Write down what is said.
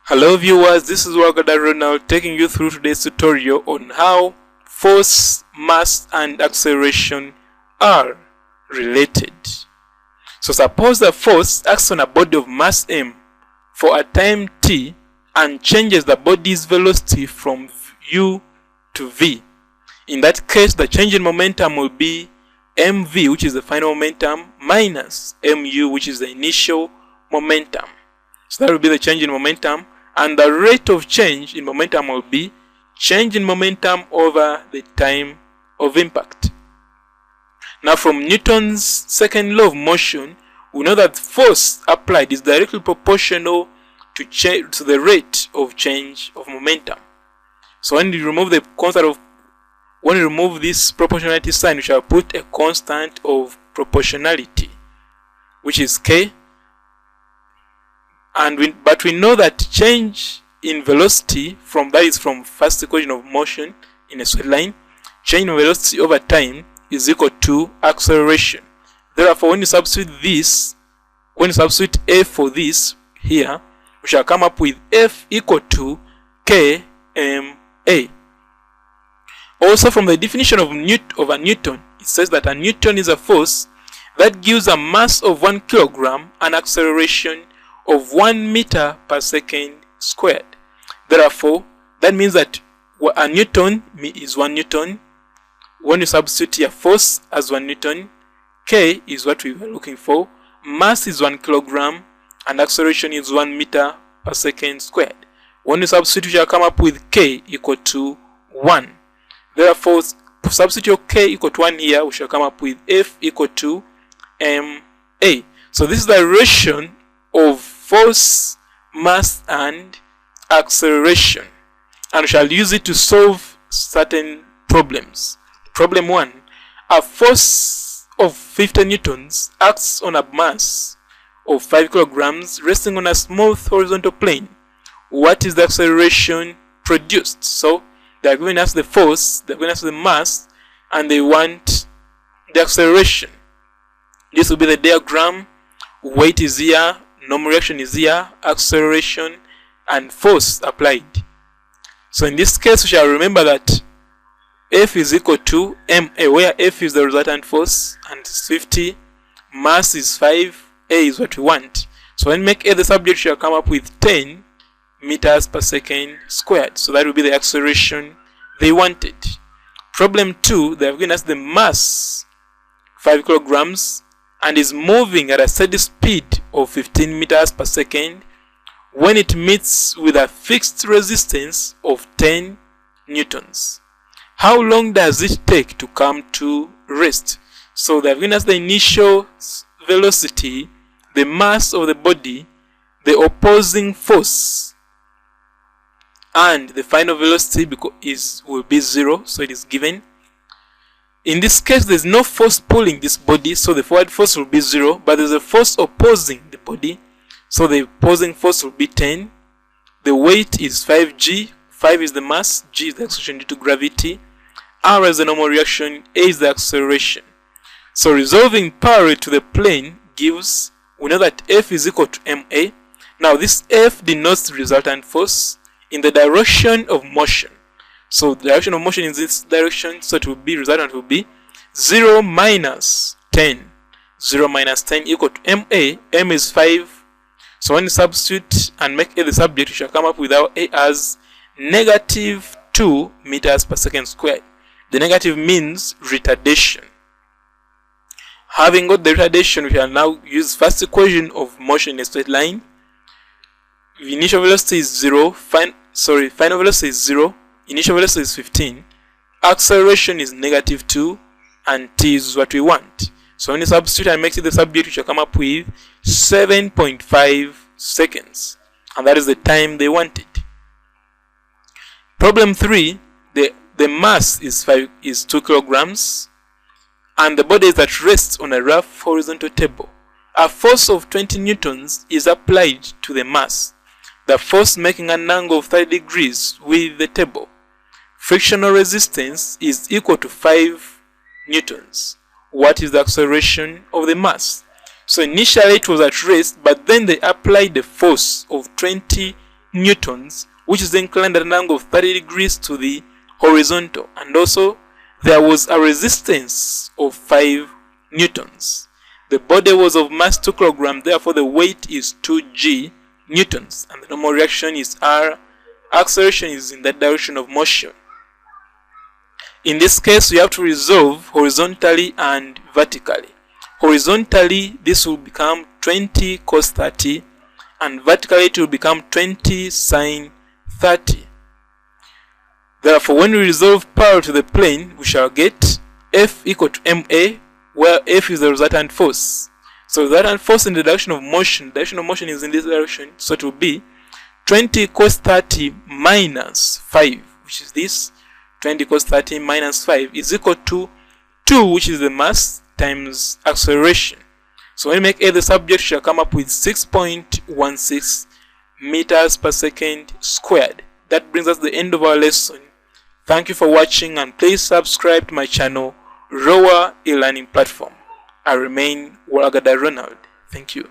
Hello viewers, this is Wagada Ronald taking you through today's tutorial on how force, mass and acceleration are related. So suppose the force acts on a body of mass m for a time t and changes the body's velocity from u to v. In that case, the change in momentum will be mv, which is the final momentum, minus mu, which is the initial momentum. So that will be the change in momentum, and the rate of change in momentum will be change in momentum over the time of impact. Now, from Newton's second law of motion, we know that force applied is directly proportional to the rate of change of momentum. So when you remove the constant of this proportionality sign, we shall put a constant of proportionality, which is k. But we know that change in velocity from first equation of motion in a straight line, change in velocity over time is equal to acceleration. Therefore, when you substitute f for this here, we shall come up with f equal to kma. Also, from the definition of a Newton, it says that a Newton is a force that gives a mass of 1 kilogram and acceleration of 1 meter per second squared. Therefore, that means that a Newton is 1 Newton. When you substitute here force as 1 Newton, k is what we were looking for, mass is 1 kilogram, and acceleration is 1 meter per second squared. When you substitute, you shall come up with k equal to 1. Therefore, to substitute k equal to 1 here, we shall come up with f equal to ma. So this is the relation of force, mass and acceleration, and we shall use it to solve certain problems. Problem 1. A force of 50 newtons acts on a mass of 5 kilograms resting on a smooth horizontal plane. What is the acceleration produced? So they are giving us the force, they are giving us the mass, and they want the acceleration. This will be the diagram. Weight is here, normal reaction is here, acceleration and force applied. So in this case, we shall remember that F is equal to ma, where F is the resultant force and 50, mass is 5, A is what we want. So when we make A the subject, we shall come up with 10 meters per second squared. So that will be the acceleration they wanted. Problem 2, they have given us the mass 5 kilograms and is moving at a steady speed of 15 meters per second when it meets with a fixed resistance of 10 newtons. How long does it take to come to rest? So they have given us the initial velocity, the mass of the body, the opposing force, and the final velocity will be 0, so it is given. In this case, there is no force pulling this body, so the forward force will be 0, but there is a force opposing the body, so the opposing force will be 10. The weight is 5g, 5 is the mass, g is the acceleration due to gravity, r is the normal reaction, a is the acceleration. So resolving parallel to the plane gives, we know that F is equal to ma. Now this F denotes the resultant force in the direction of motion. So the direction of motion is this direction, so it will be, resultant will be 0 minus 10. 0 minus 10 equal to ma. M is 5. So when you substitute and make A the subject, you shall come up with our A as negative 2 meters per second squared. The negative means retardation. Having got the retardation, we shall now use first equation of motion in a straight line. The initial velocity is 0, final velocity is 0, initial velocity is 15, acceleration is negative 2, and t is what we want. So when you substitute and make it the subject, you shall come up with 7.5 seconds, and that is the time they wanted. Problem 3, the mass is 2 kilograms, and the body is at rest on a rough horizontal table. A force of 20 newtons is applied to the mass, the force making an angle of 30 degrees with the table. Frictional resistance is equal to 5 newtons. What is the acceleration of the mass? So initially it was at rest, but then they applied the force of 20 newtons, which is inclined at an angle of 30 degrees to the horizontal, and also there was a resistance of 5 newtons. The body was of mass 2 kilograms, therefore the weight is 2g newtons, and the normal reaction is r. Acceleration is in that direction of motion. In this case, we have to resolve horizontally and vertically. Horizontally, this will become 20 cos 30, and vertically it will become 20 sin 30. Therefore, when we resolve parallel to the plane, we shall get F equal to ma, where F is the resultant force. So the resultant force in the direction of motion is in this direction, so it will be 20 cos 30 minus 5, which is this. 20 cos 30 minus 5 is equal to 2, which is the mass, times acceleration. So when we make A the subject, we shall come up with 6.16 meters per second squared. That brings us to the end of our lesson. Thank you for watching, and please subscribe to my channel, Rowa e-learning platform. I remain Walagada Ronald. Thank you.